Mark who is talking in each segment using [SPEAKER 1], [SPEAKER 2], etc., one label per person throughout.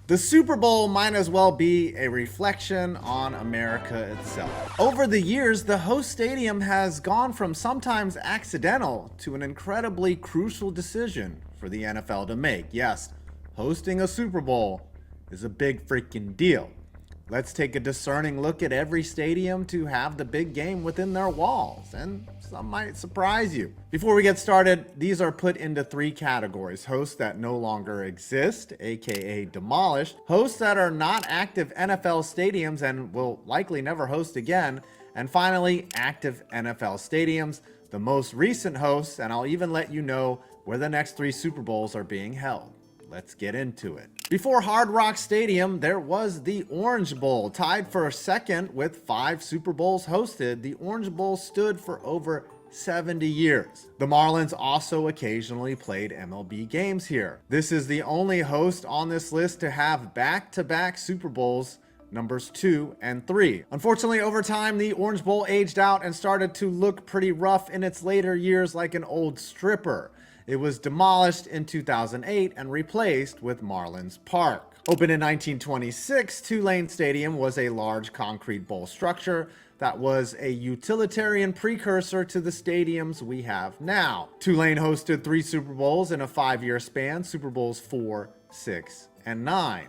[SPEAKER 1] The Super Bowl might as well be a reflection on America itself. Over the years, the host stadium has gone from sometimes accidental to an incredibly crucial decision for the NFL to make. Yes, hosting a Super Bowl is a big freaking deal. Let's take a discerning look at every stadium to have the big game within their walls, and some might surprise you. Before we get started, these are put into three categories: hosts that no longer exist, aka demolished, hosts that are not active NFL stadiums and will likely never host again, and finally, active NFL stadiums, the most recent hosts, and I'll even let you know where the next three Super Bowls are being held. Let's get into it. Before Hard Rock Stadium, there was the Orange Bowl. Tied for second with 5 Super Bowls hosted, the Orange Bowl stood for over 70 years. The Marlins also occasionally played MLB games here. This is the only host on this list to have back-to-back Super Bowls, numbers 2 and 3. Unfortunately, over time, the Orange Bowl aged out and started to look pretty rough in its later years, like an old stripper. It was demolished in 2008 and replaced with Marlins Park. Opened in 1926, Tulane Stadium was a large concrete bowl structure that was a utilitarian precursor to the stadiums we have now. Tulane hosted 3 Super Bowls in a 5-year span, Super Bowls 4, 6, and 9.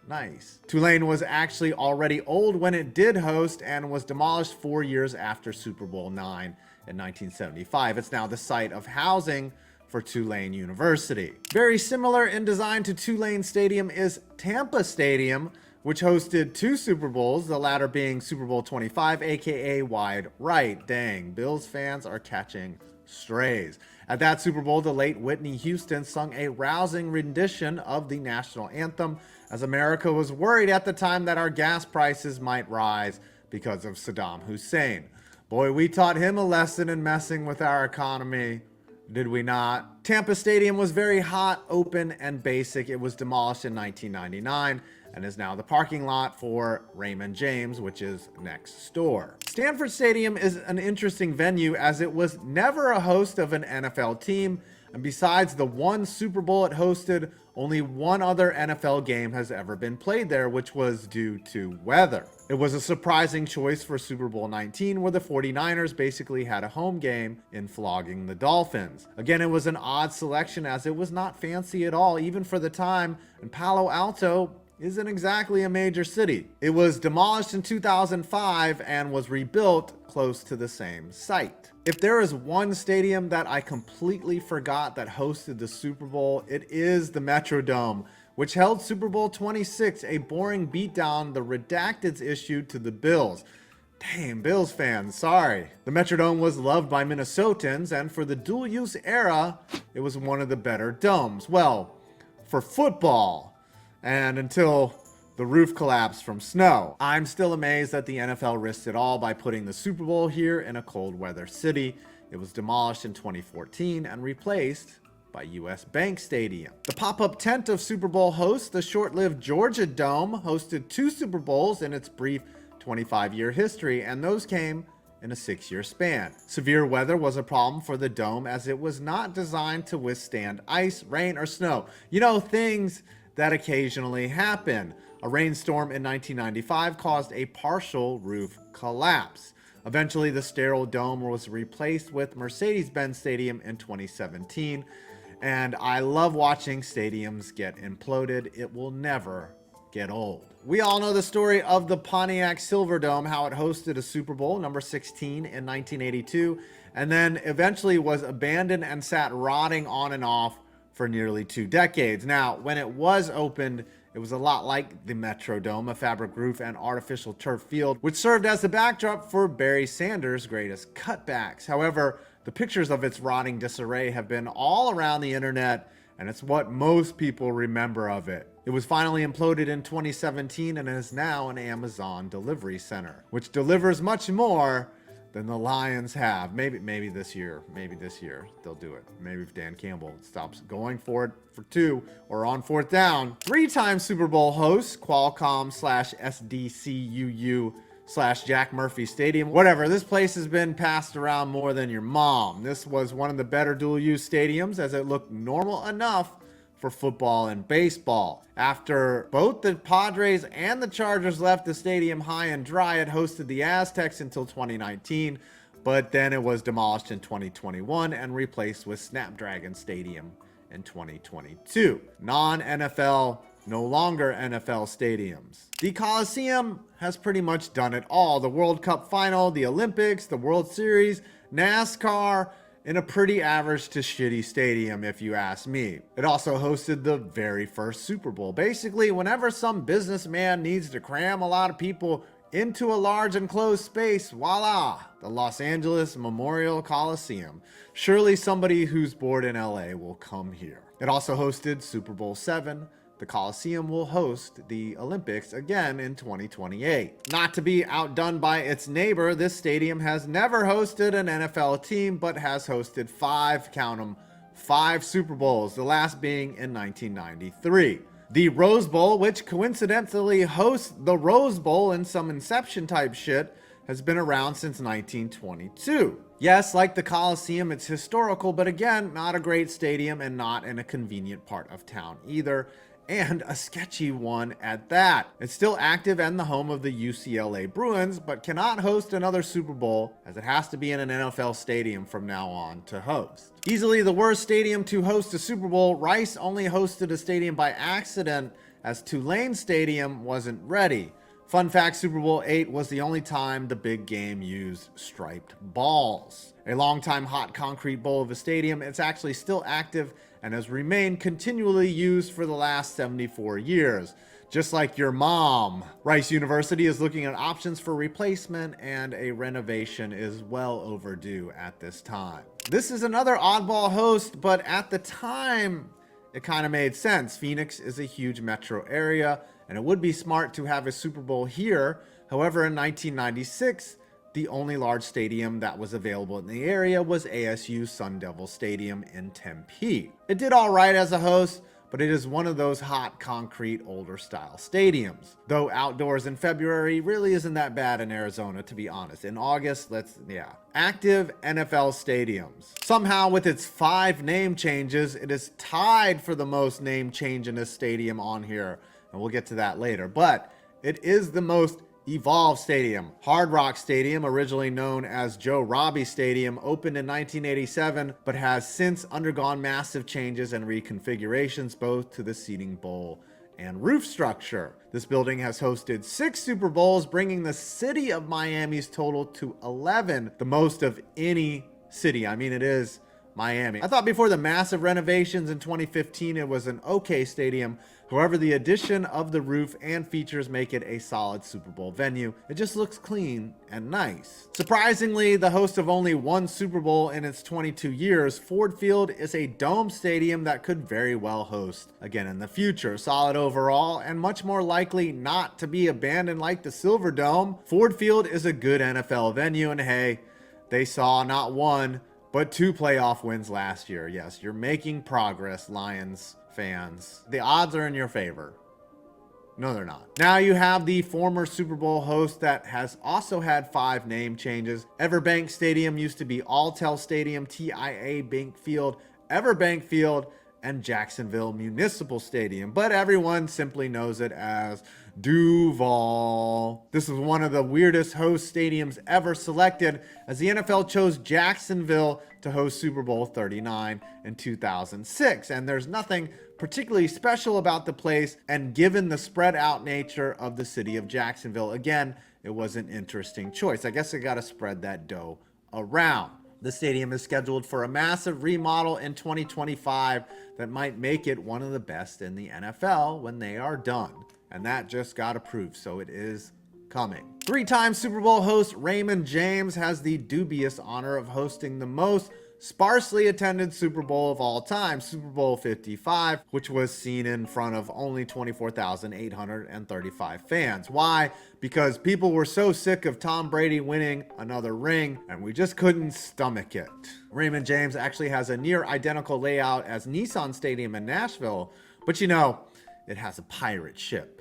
[SPEAKER 1] Nice. Tulane was actually already old when it did host and was demolished 4 years after Super Bowl IX in 1975. It's now the site of housing for Tulane University. Very similar in design to Tulane Stadium is Tampa Stadium, which hosted 2 Super Bowls, the latter being Super Bowl 25, aka Wide Right. Dang, Bills fans are catching strays. At that Super Bowl, the late Whitney Houston sung a rousing rendition of the national anthem, as America was worried at the time that our gas prices might rise because of Saddam Hussein. Boy, we taught him a lesson in messing with our economy. Did we not? Tampa Stadium was very hot, open, and basic. It was demolished in 1999 and is now the parking lot for Raymond James, which is next door. Stanford Stadium is an interesting venue as it was never a host of an NFL team, and besides the one Super Bowl it hosted, only one other NFL game has ever been played there, which was due to weather. It was a surprising choice for Super Bowl 19, where the 49ers basically had a home game in flogging the Dolphins. Again, it was an odd selection as it was not fancy at all, even for the time, and Palo Alto isn't exactly a major city. It was demolished in 2005 and was rebuilt close to the same site. If there is one stadium that I completely forgot that hosted the Super Bowl, it is the Metrodome, which held Super Bowl 26, a boring beatdown the redacteds issued to the Bills. Damn, Bills fans, sorry. The Metrodome was loved by Minnesotans, and for the dual-use era, it was one of the better domes. Well, for football, and until the roof collapsed from snow. I'm still amazed that the NFL risked it all by putting the Super Bowl here in a cold weather city. It was demolished in 2014 and replaced by US Bank Stadium. The pop-up tent of Super Bowl hosts, the short-lived Georgia Dome, hosted 2 Super Bowls in its brief 25-year history, and those came in a 6-year span. Severe weather was a problem for the dome as it was not designed to withstand ice, rain, or snow. You know, things that occasionally happen. A rainstorm in 1995 caused a partial roof collapse. Eventually, the sterile dome was replaced with Mercedes-Benz Stadium in 2017. And I love watching stadiums get imploded. It will never get old. We all know the story of the Pontiac Silverdome, how it hosted a Super Bowl, number 16 in 1982, and then eventually was abandoned and sat rotting on and off for nearly 2 decades. Now, when it was opened, it was a lot like the Metrodome, a fabric roof and artificial turf field, which served as the backdrop for Barry Sanders' greatest cutbacks. However, the pictures of its rotting disarray have been all around the internet, and it's what most people remember of it. It was finally imploded in 2017 and is now an Amazon delivery center, which delivers much more than the Lions have. Maybe this year they'll do it. Maybe if Dan Campbell stops going for it for 2 or on 4th down. 3-time Super Bowl hosts, Qualcomm/SDCUU/Jack Murphy Stadium. Whatever, this place has been passed around more than your mom. This was one of the better dual-use stadiums as it looked normal enough for football and baseball. After both the Padres and the Chargers left the stadium high and dry, it hosted the Aztecs until 2019, but then it was demolished in 2021 and replaced with Snapdragon Stadium in 2022. Non-NFL, no longer NFL stadiums. The Coliseum has pretty much done it all. The World Cup final, the Olympics, the World Series, NASCAR, in a pretty average to shitty stadium, if you ask me. It also hosted the very first Super Bowl. Basically, whenever some businessman needs to cram a lot of people into a large enclosed space, voila, the Los Angeles Memorial Coliseum. Surely somebody who's bored in LA will come here. It also hosted Super Bowl VII. The Coliseum will host the Olympics again in 2028. Not to be outdone by its neighbor, this stadium has never hosted an NFL team, but has hosted five Super Bowls, the last being in 1993. The Rose Bowl, which coincidentally hosts the Rose Bowl in some Inception type shit, has been around since 1922. Yes, like the Coliseum, it's historical, but again, not a great stadium and not in a convenient part of town either, and a sketchy one at that. It's still active and the home of the UCLA Bruins, but cannot host another Super Bowl as it has to be in an NFL stadium from now on to host. Easily the worst stadium to host a Super Bowl, Rice only hosted a stadium by accident as Tulane Stadium wasn't ready. Fun fact, Super Bowl VIII was the only time the big game used striped balls. A longtime hot concrete bowl of a stadium, it's actually still active and has remained continually used for the last 74 years. Just like your mom. Rice University is looking at options for replacement, and a renovation is well overdue at this time. This is another oddball host, but at the time, it kind of made sense. Phoenix is a huge metro area, and it would be smart to have a Super Bowl here. However, in 1996, the only large stadium that was available in the area was ASU Sun Devil Stadium in Tempe. It did all right as a host, but it is one of those hot concrete older style stadiums. Though outdoors in February really isn't that bad in Arizona, to be honest. In August, Active NFL stadiums. Somehow with its 5 name changes, it is tied for the most name change in a stadium on here, and we'll get to that later. But it is the most evolved stadium. Hard Rock Stadium, originally known as Joe Robbie Stadium, opened in 1987, but has since undergone massive changes and reconfigurations both to the seating bowl and roof structure. This building has hosted 6 Super Bowls, bringing the city of Miami's total to 11, the most of any city. I mean, it is Miami. I thought before the massive renovations in 2015, it was an okay stadium. However, the addition of the roof and features make it a solid Super Bowl venue. It just looks clean and nice. Surprisingly, the host of only one Super Bowl in its 22 years, Ford Field is a dome stadium that could very well host again in the future. Solid overall and much more likely not to be abandoned like the Silver Dome. Ford Field is a good NFL venue, and hey, they saw not 1, but 2 playoff wins last year. Yes, you're making progress, Lions fans. The odds are in your favor. No, they're not. Now you have the former Super Bowl host that has also had 5 name changes. Everbank Stadium used to be Alltel Stadium, TIAA Bank Field, Everbank Field, and Jacksonville Municipal Stadium, but everyone simply knows it as Duval. This was one of the weirdest host stadiums ever selected, as the NFL chose Jacksonville to host Super Bowl 39 in 2006, and there's nothing particularly special about the place, and given the spread out nature of the city of Jacksonville, again, it was an interesting choice. I guess I gotta spread that dough around. The stadium is scheduled for a massive remodel in 2025 that might make it one of the best in the NFL when they are done. And that just got approved, so it is coming. 3-time Super Bowl host Raymond James has the dubious honor of hosting the most sparsely attended Super Bowl of all time, Super Bowl 55, which was seen in front of only 24,835 fans. Why? Because people were so sick of Tom Brady winning another ring, and we just couldn't stomach it. Raymond James actually has a near identical layout as Nissan Stadium in Nashville, but you know, it has a pirate ship.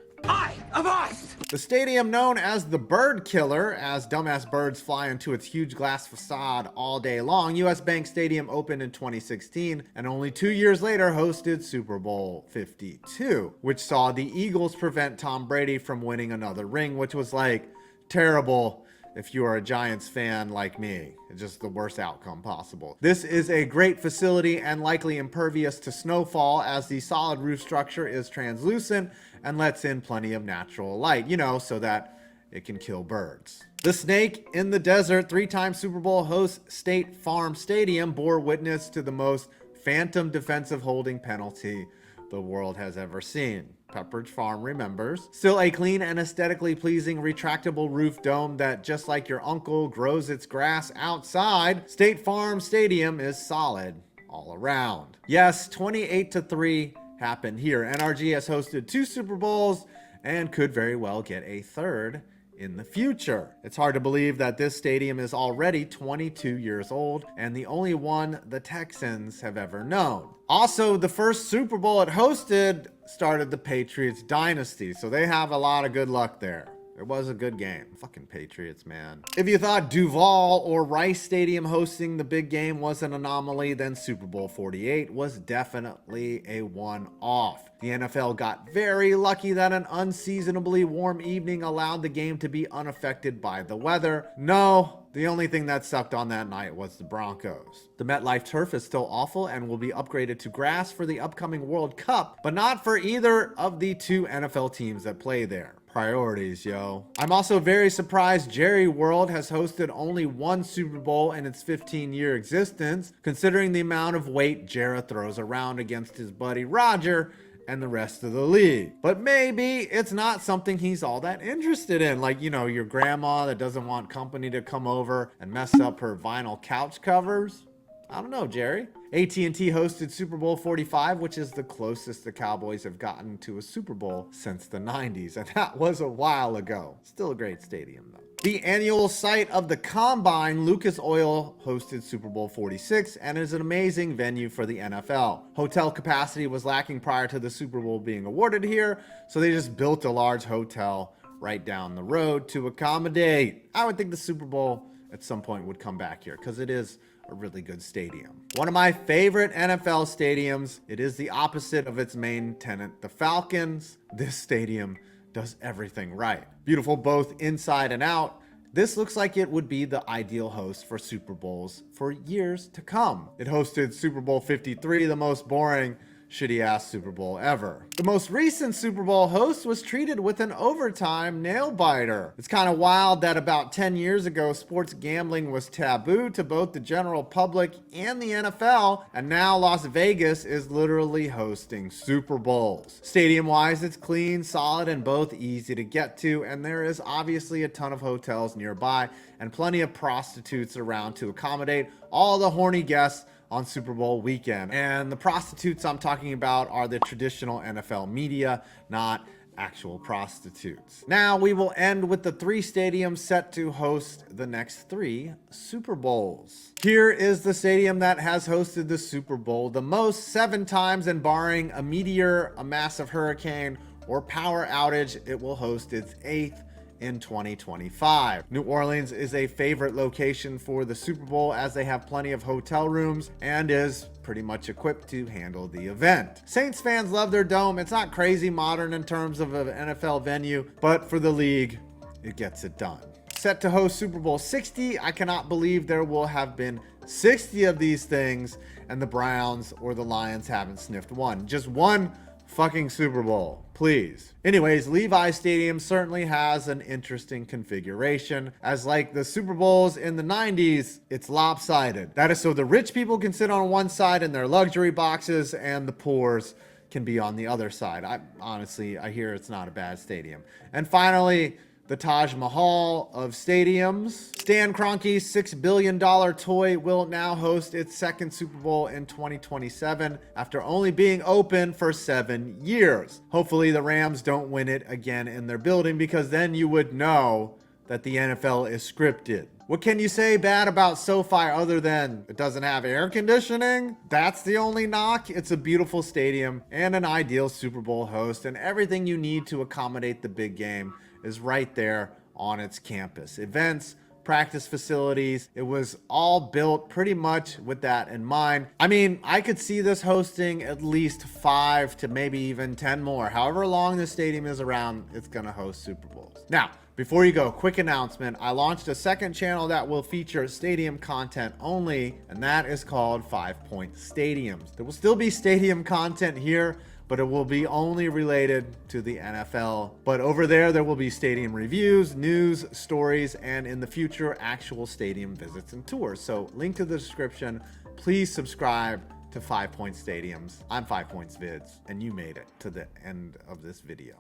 [SPEAKER 1] The stadium, known as the Bird Killer, as dumbass birds fly into its huge glass facade all day long, US Bank Stadium opened in 2016 and only 2 years later hosted Super Bowl 52, which saw the Eagles prevent Tom Brady from winning another ring, which was like terrible if you are a Giants fan like me. It's just the worst outcome possible. This is a great facility and likely impervious to snowfall, as the solid roof structure is translucent and lets in plenty of natural light, so that it can kill birds. The snake in the desert, 3-time Super Bowl host State Farm Stadium bore witness to the most phantom defensive holding penalty the world has ever seen. Pepperidge Farm remembers. Still a clean and aesthetically pleasing retractable roof dome that, just like your uncle grows its grass outside, State Farm Stadium is solid all around. Yes, 28-3 happened here. NRG has hosted 2 Super Bowls and could very well get a third in the future. It's hard to believe that this stadium is already 22 years old and the only one the Texans have ever known. Also, the first Super Bowl it hosted started the Patriots dynasty, so they have a lot of good luck there. It was a good game. Fucking Patriots, man. If you thought Duval or Rice Stadium hosting the big game was an anomaly, then Super Bowl 48 was definitely a one-off. The NFL got very lucky that an unseasonably warm evening allowed the game to be unaffected by the weather. No, the only thing that sucked on that night was the Broncos. The MetLife turf is still awful and will be upgraded to grass for the upcoming World Cup, but not for either of the 2 NFL teams that play there. Priorities, yo. I'm also very surprised Jerry World has hosted only 1 Super Bowl in its 15-year existence, considering the amount of weight Jerry throws around against his buddy Roger and the rest of the league. But maybe it's not something he's all that interested in. Like, your grandma that doesn't want company to come over and mess up her vinyl couch covers. I don't know, Jerry. AT&T hosted Super Bowl 45, which is the closest the Cowboys have gotten to a Super Bowl since the 90s, and that was a while ago. Still a great stadium, though. The annual site of the Combine, Lucas Oil hosted Super Bowl 46 and is an amazing venue for the NFL. Hotel capacity was lacking prior to the Super Bowl being awarded here, so they just built a large hotel right down the road to accommodate. I would think the Super Bowl at some point would come back here because it is a really good stadium. One of my favorite NFL stadiums. It is the opposite of its main tenant, the Falcons. This stadium does everything right. Beautiful both inside and out. This looks like it would be the ideal host for Super Bowls for years to come. It hosted Super Bowl 53, the most boring, shitty-ass Super Bowl ever. The most recent Super Bowl host was treated with an overtime nail-biter. It's kind of wild that about 10 years ago, sports gambling was taboo to both the general public and the NFL, and now Las Vegas is literally hosting Super Bowls. Stadium-wise, it's clean, solid, and both easy to get to, and there is obviously a ton of hotels nearby and plenty of prostitutes around to accommodate all the horny guests on Super Bowl weekend. And the prostitutes I'm talking about are the traditional NFL media, not actual prostitutes. Now we will end with the 3 stadiums set to host the next 3 Super Bowls. Here is the stadium that has hosted the Super Bowl the most, 7 times, and barring a meteor, a massive hurricane, or power outage, it will host its 8th in 2025. New Orleans is a favorite location for the Super Bowl as they have plenty of hotel rooms and is pretty much equipped to handle the event. Saints fans love their dome. It's not crazy modern in terms of an NFL venue, but for the league, it gets it done. Set to host Super Bowl 60, I cannot believe there will have been 60 of these things and the Browns or the Lions haven't sniffed one. Just one fucking Super Bowl, please. Anyways, Levi Stadium certainly has an interesting configuration, as like the Super Bowls in the 90s, it's lopsided. That is so the rich people can sit on one side in their luxury boxes and the poors can be on the other side. I hear it's not a bad stadium. And finally, the Taj Mahal of stadiums. Stan Kroenke's $6 billion toy will now host its second Super Bowl in 2027 after only being open for 7 years. Hopefully the Rams don't win it again in their building, because then you would know that the NFL is scripted. What can you say bad about SoFi other than it doesn't have air conditioning? That's the only knock. It's a beautiful stadium and an ideal Super Bowl host, and everything you need to accommodate the big game is right there on its campus. Events, practice facilities, it was all built pretty much with that in mind. I mean, I could see this hosting at least 5 to maybe even 10 more. However long this stadium is around, it's gonna host Super Bowls. Now, before you go, quick announcement. I launched a second channel that will feature stadium content only, and that is called 5 Point Stadiums. There will still be stadium content here, but it will be only related to the NFL. But over there will be stadium reviews, news, stories, and in the future, actual stadium visits and tours. So link to the description. Please subscribe to 5 Point Stadiums. I'm 5 Points Vids, and you made it to the end of this video.